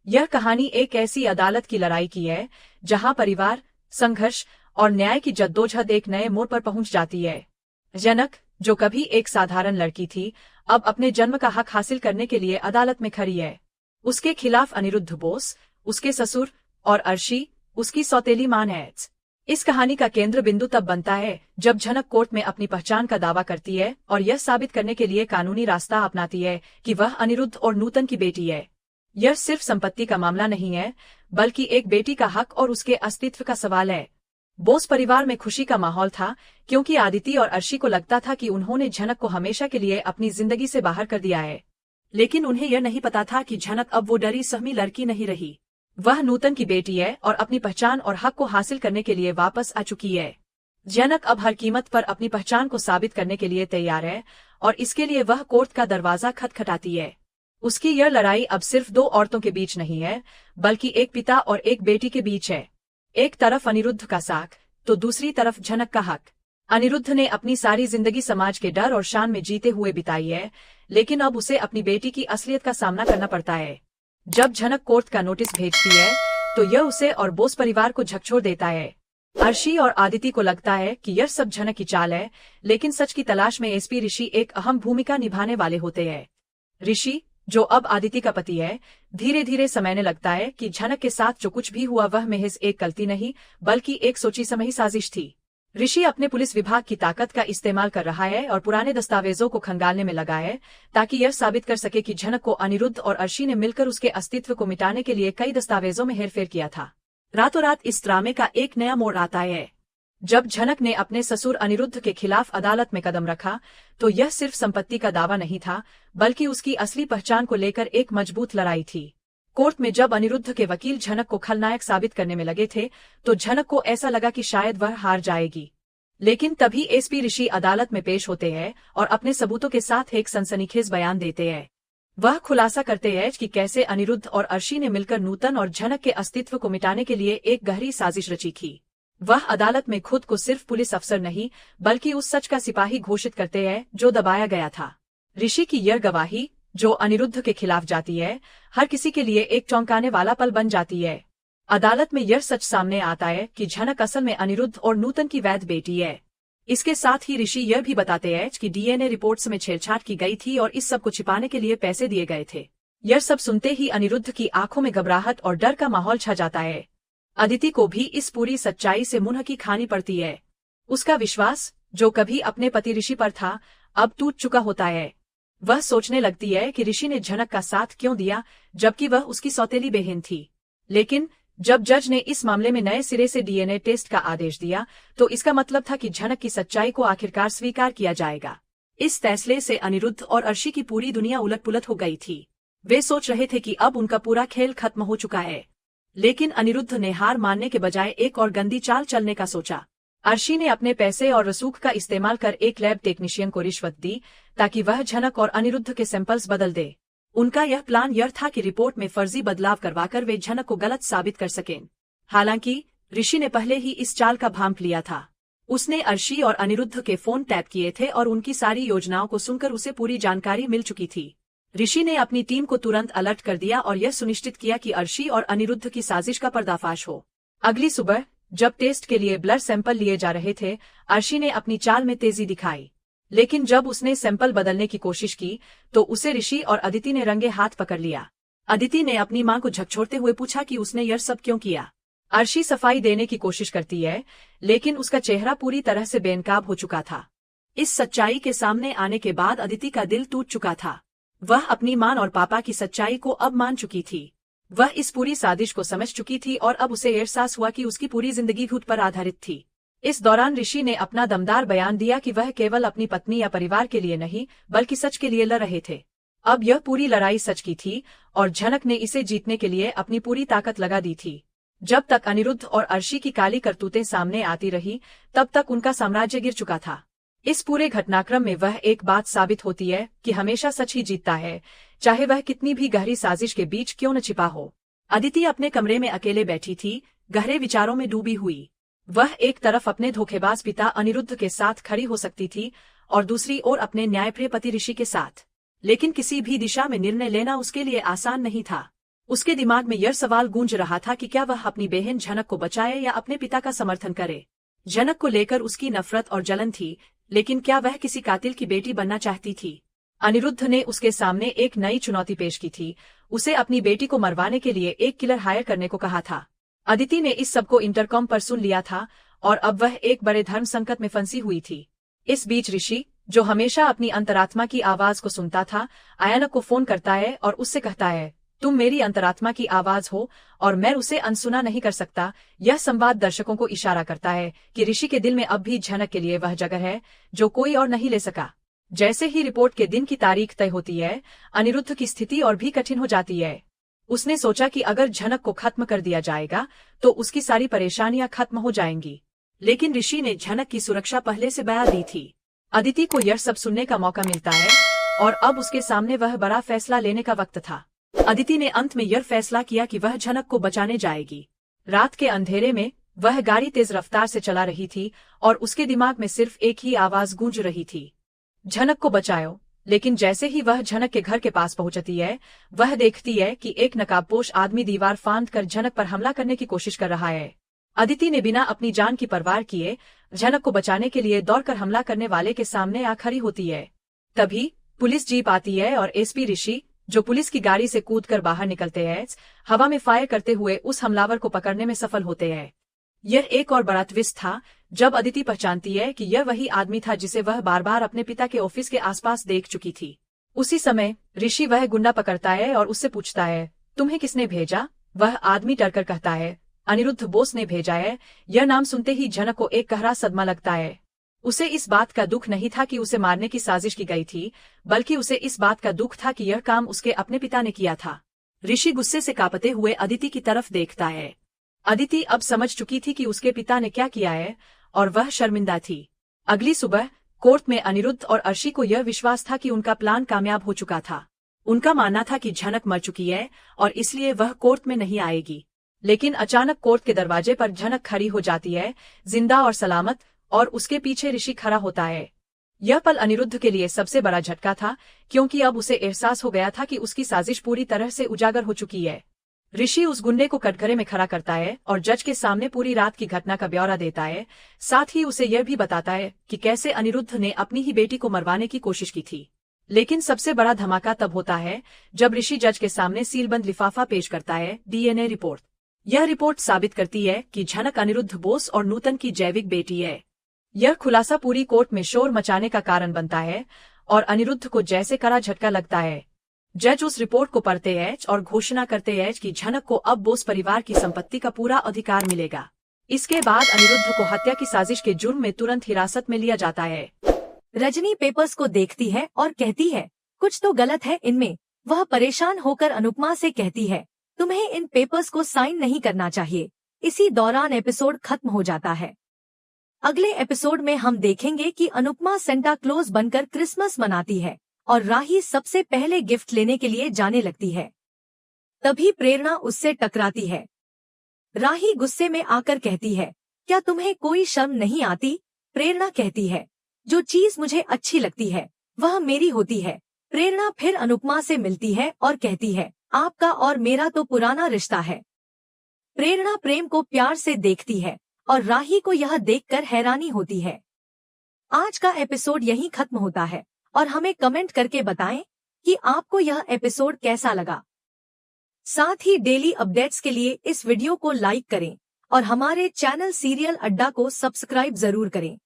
यह कहानी एक ऐसी अदालत की लड़ाई की है जहां परिवार, संघर्ष और न्याय की जद्दोजहद एक नए मोड़ पर पहुंच जाती है। जनक, जो कभी एक साधारण लड़की थी, अब अपने जन्म का हक हासिल करने के लिए अदालत में खड़ी है। उसके खिलाफ अनिरुद्ध बोस, उसके ससुर, और अर्शी, उसकी सौतेली मां है। इस कहानी का केंद्र बिंदु तब बनता है जब जनक कोर्ट में अपनी पहचान का दावा करती है और यह साबित करने के लिए कानूनी रास्ता अपनाती है कि वह अनिरुद्ध और नूतन की बेटी है। यह सिर्फ संपत्ति का मामला नहीं है, बल्कि एक बेटी का हक और उसके अस्तित्व का सवाल है। बोस परिवार में खुशी का माहौल था, क्योंकि आदिति और अर्शी को लगता था कि उन्होंने झनक को हमेशा के लिए अपनी जिंदगी से बाहर कर दिया है। लेकिन उन्हें यह नहीं पता था कि झनक अब वो डरी सहमी लड़की नहीं रही। वह नूतन की बेटी है और अपनी पहचान और हक को हासिल करने के लिए वापस आ चुकी है। जनक अब हर कीमत पर अपनी पहचान को साबित करने के लिए तैयार है, और इसके लिए वह कोर्ट का दरवाजा खटखटाती है। उसकी यह लड़ाई अब सिर्फ दो औरतों के बीच नहीं है, बल्कि एक पिता और एक बेटी के बीच है। एक तरफ अनिरुद्ध का साख, तो दूसरी तरफ झनक का हक। अनिरुद्ध ने अपनी सारी जिंदगी समाज के डर और शान में जीते हुए बिताई है, लेकिन अब उसे अपनी बेटी की असलियत का सामना करना पड़ता है। जब झनक कोर्ट का नोटिस भेजती है, तो यह उसे और बोस परिवार को झकझोर देता है। अर्शी और आदिति को लगता है कि यह सब झनक की चाल है, लेकिन सच की तलाश में एसपी ऋषि एक अहम भूमिका निभाने वाले होते हैं। ऋषि, जो अब आदिति का पति है, धीरे धीरे समझने लगता है कि झनक के साथ जो कुछ भी हुआ वह महज एक गलती नहीं, बल्कि एक सोची समझी साजिश थी। ऋषि अपने पुलिस विभाग की ताकत का इस्तेमाल कर रहा है और पुराने दस्तावेजों को खंगालने में लगा है, ताकि यह साबित कर सके कि झनक को अनिरुद्ध और अर्शी ने मिलकर उसके अस्तित्व को मिटाने के लिए कई दस्तावेजों में हेरफेर किया था। रातों रात इस ड्रामे का एक नया मोड़ आता है। जब झनक ने अपने ससुर अनिरुद्ध के खिलाफ अदालत में कदम रखा, तो यह सिर्फ संपत्ति का दावा नहीं था, बल्कि उसकी असली पहचान को लेकर एक मजबूत लड़ाई थी। कोर्ट में जब अनिरुद्ध के वकील झनक को खलनायक साबित करने में लगे थे, तो झनक को ऐसा लगा कि शायद वह हार जाएगी। लेकिन तभी एसपी ऋषि अदालत में पेश होते हैं और अपने सबूतों के साथ एक सनसनीखेज बयान देते हैं। वह खुलासा करते हैं कि कैसे अनिरुद्ध और अर्शी ने मिलकर नूतन और झनक के अस्तित्व को मिटाने के लिए एक गहरी साजिश रची थी। वह अदालत में खुद को सिर्फ पुलिस अफसर नहीं, बल्कि उस सच का सिपाही घोषित करते हैं जो दबाया गया था। ऋषि की यह गवाही, जो अनिरुद्ध के खिलाफ जाती है, हर किसी के लिए एक चौंकाने वाला पल बन जाती है। अदालत में यह सच सामने आता है कि झनक असल में अनिरुद्ध और नूतन की वैध बेटी है। इसके साथ ही ऋषि यह भी बताते हैं कि डीएनए रिपोर्ट्स में छेड़छाड़ की गई थी और इस सब को छिपाने के लिए पैसे दिए गए थे। यह सब सुनते ही अनिरुद्ध की आंखों में घबराहट और डर का माहौल छा जाता है। अदिति को भी इस पूरी सच्चाई से मुंहकी खानी पड़ती है। उसका विश्वास, जो कभी अपने पति ऋषि पर था, अब टूट चुका होता है। वह सोचने लगती है कि ऋषि ने झनक का साथ क्यों दिया, जबकि वह उसकी सौतेली बहन थी। लेकिन जब जज ने इस मामले में नए सिरे से डीएनए टेस्ट का आदेश दिया, तो इसका मतलब था कि झनक की सच्चाई को आखिरकार स्वीकार किया जाएगा। इस फैसले से अनिरुद्ध और अर्शी की पूरी दुनिया उलट-पुलट हो गई थी। वे सोच रहे थे कि अब उनका पूरा खेल खत्म हो चुका है। लेकिन अनिरुद्ध ने हार मानने के बजाय एक और गंदी चाल चलने का सोचा। अर्शी ने अपने पैसे और रसूख का इस्तेमाल कर एक लैब टेक्नीशियन को रिश्वत दी, ताकि वह झनक और अनिरुद्ध के सैंपल्स बदल दे। उनका यह प्लान यह था कि रिपोर्ट में फर्जी बदलाव करवाकर वे झनक को गलत साबित कर सकें। हालांकि ऋषि ने पहले ही इस चाल का भांप लिया था। उसने अर्शी और अनिरुद्ध के फोन टैप किए थे और उनकी सारी योजनाओं को सुनकर उसे पूरी जानकारी मिल चुकी थी। ऋषि ने अपनी टीम को तुरंत अलर्ट कर दिया और यह सुनिश्चित किया कि अर्शी और अनिरुद्ध की साजिश का पर्दाफाश हो। अगली सुबह, जब टेस्ट के लिए ब्लड सैंपल लिए जा रहे थे, अर्शी ने अपनी चाल में तेजी दिखाई। लेकिन जब उसने सैंपल बदलने की कोशिश की, तो उसे ऋषि और अदिति ने रंगे हाथ पकड़ लिया। अदिति ने अपनी मां को झकझोरते हुए पूछा कि उसने यह सब क्यों किया। अर्शी सफाई देने की कोशिश करती है, लेकिन उसका चेहरा पूरी तरह से बेनकाब हो चुका था। इस सच्चाई के सामने आने के बाद अदिति का दिल टूट चुका था। वह अपनी मां और पापा की सच्चाई को अब मान चुकी थी। वह इस पूरी साजिश को समझ चुकी थी और अब उसे एहसास हुआ कि उसकी पूरी जिंदगी झूठ पर आधारित थी। इस दौरान ऋषि ने अपना दमदार बयान दिया कि वह केवल अपनी पत्नी या परिवार के लिए नहीं, बल्कि सच के लिए लड़ रहे थे। अब यह पूरी लड़ाई सच की थी और झनक ने इसे जीतने के लिए अपनी पूरी ताकत लगा दी थी। जब तक अनिरुद्ध और अर्शी की काली करतूतें सामने आती रही, तब तक उनका साम्राज्य गिर चुका था। इस पूरे घटनाक्रम में वह एक बात साबित होती है कि हमेशा सच ही जीतता है, चाहे वह कितनी भी गहरी साजिश के बीच क्यों न छिपा हो। अदिति अपने कमरे में अकेले बैठी थी, गहरे विचारों में डूबी हुई। वह एक तरफ अपने धोखेबाज पिता अनिरुद्ध के साथ खड़ी हो सकती थी और दूसरी ओर अपने न्यायप्रिय पति ऋषि के साथ। लेकिन किसी भी दिशा में निर्णय लेना उसके लिए आसान नहीं था। उसके दिमाग में यह सवाल गूंज रहा था कि क्या वह अपनी बहन झनक को बचाए या अपने पिता का समर्थन करे। झनक को लेकर उसकी नफरत और जलन थी, लेकिन क्या वह किसी कातिल की बेटी बनना चाहती थी? अनिरुद्ध ने उसके सामने एक नई चुनौती पेश की थी। उसे अपनी बेटी को मरवाने के लिए एक किलर हायर करने को कहा था। अदिति ने इस सबको इंटरकॉम पर सुन लिया था और अब वह एक बड़े धर्म संकट में फंसी हुई थी। इस बीच ऋषि, जो हमेशा अपनी अंतरात्मा की आवाज को सुनता था, अयानक को फोन करता है और उससे कहता है, तुम मेरी अंतरात्मा की आवाज हो और मैं उसे अनसुना नहीं कर सकता। यह संवाद दर्शकों को इशारा करता है कि ऋषि के दिल में अब भी झनक के लिए वह जगह है जो कोई और नहीं ले सका। जैसे ही रिपोर्ट के दिन की तारीख तय होती है, अनिरुद्ध की स्थिति और भी कठिन हो जाती है। उसने सोचा कि अगर झनक को खत्म कर दिया जाएगा तो उसकी सारी परेशानियां खत्म हो जाएंगी, लेकिन ऋषि ने झनक की सुरक्षा पहले से बयां दी थी। अदिति को यह सब सुनने का मौका मिलता है और अब उसके सामने वह बड़ा फैसला लेने का वक्त था। अदिति ने अंत में यह फैसला किया कि वह झनक को बचाने जाएगी। रात के अंधेरे में वह गाड़ी तेज रफ्तार से चला रही थी और उसके दिमाग में सिर्फ एक ही आवाज गूंज रही थी, झनक को बचाओ। लेकिन जैसे ही वह झनक के घर के पास पहुंचती है, वह देखती है कि एक नकाबपोश आदमी दीवार फांद कर झनक पर हमला करने की कोशिश कर रहा है। अदिति ने बिना अपनी जान की परवाह किए झनक को बचाने के लिए दौड़कर हमला करने वाले के सामने आ खड़ी होती है। तभी पुलिस जीप आती है और एसपी ऋषि, जो पुलिस की गाड़ी से कूदकर बाहर निकलते हैं, हवा में फायर करते हुए उस हमलावर को पकड़ने में सफल होते हैं। यह एक और बड़ा ट्विस्ट था जब अदिति पहचानती है कि यह वही आदमी था जिसे वह बार बार अपने पिता के ऑफिस के आसपास देख चुकी थी। उसी समय ऋषि वह गुंडा पकड़ता है और उससे पूछता है, तुम्हें किसने भेजा? वह आदमी डरकर कहता है, अनिरुद्ध बोस ने भेजा है। यह नाम सुनते ही झनक को एक गहरा सदमा लगता है। उसे इस बात का दुख नहीं था कि उसे मारने की साजिश की गई थी, बल्कि उसे इस बात का दुख था कि यह काम उसके अपने पिता ने किया था। ऋषि गुस्से से कांपते हुए अदिति की तरफ देखता है। अदिति अब समझ चुकी थी कि उसके पिता ने क्या किया है और वह शर्मिंदा थी। अगली सुबह कोर्ट में अनिरुद्ध और अर्शी को यह विश्वास था कि उनका प्लान कामयाब हो चुका था। उनका मानना था कि झनक मर चुकी है और इसलिए वह कोर्ट में नहीं आएगी। लेकिन अचानक कोर्ट के दरवाजे पर झनक खड़ी हो जाती है, जिंदा और सलामत, और उसके पीछे ऋषि खड़ा होता है। यह पल अनिरुद्ध के लिए सबसे बड़ा झटका था, क्योंकि अब उसे एहसास हो गया था कि उसकी साजिश पूरी तरह से उजागर हो चुकी है। ऋषि उस गुंडे को कटघरे में खड़ा करता है और जज के सामने पूरी रात की घटना का ब्यौरा देता है। साथ ही उसे यह भी बताता है कि कैसे अनिरुद्ध ने अपनी ही बेटी को मरवाने की कोशिश की थी। लेकिन सबसे बड़ा धमाका तब होता है जब ऋषि जज के सामने सीलबंद लिफाफा पेश करता है, डीएनए रिपोर्ट। यह रिपोर्ट साबित करती है कि झनक अनिरुद्ध बोस और नूतन की जैविक बेटी है। यह खुलासा पूरी कोर्ट में शोर मचाने का कारण बनता है और अनिरुद्ध को जैसे कड़ा झटका लगता है। जज उस रिपोर्ट को पढ़ते हैं और घोषणा करते हैं कि झनक को अब बोस परिवार की संपत्ति का पूरा अधिकार मिलेगा। इसके बाद अनिरुद्ध को हत्या की साजिश के जुर्म में तुरंत हिरासत में लिया जाता है। रजनी पेपर्स को देखती है और कहती है, कुछ तो गलत है इनमें। वह परेशान होकर अनुपमा से कहती है, तुम्हें इन पेपर्स को साइन नहीं करना चाहिए। इसी दौरान एपिसोड खत्म हो जाता है। अगले एपिसोड में हम देखेंगे कि अनुपमा सेंटा क्लॉज बनकर क्रिसमस मनाती है और राही सबसे पहले गिफ्ट लेने के लिए जाने लगती है। तभी प्रेरणा उससे टकराती है। राही गुस्से में आकर कहती है, क्या तुम्हें कोई शर्म नहीं आती? प्रेरणा कहती है, जो चीज मुझे अच्छी लगती है वह मेरी होती है। प्रेरणा फिर अनुपमा से मिलती है और कहती है, आपका और मेरा तो पुराना रिश्ता है। प्रेरणा प्रेम को प्यार से देखती है और राही को यह देखकर हैरानी होती है। आज का एपिसोड यहीं खत्म होता है और हमें कमेंट करके बताएं कि आपको यह एपिसोड कैसा लगा। साथ ही डेली अपडेट्स के लिए इस वीडियो को लाइक करें और हमारे चैनल सीरियल अड्डा को सब्सक्राइब जरूर करें।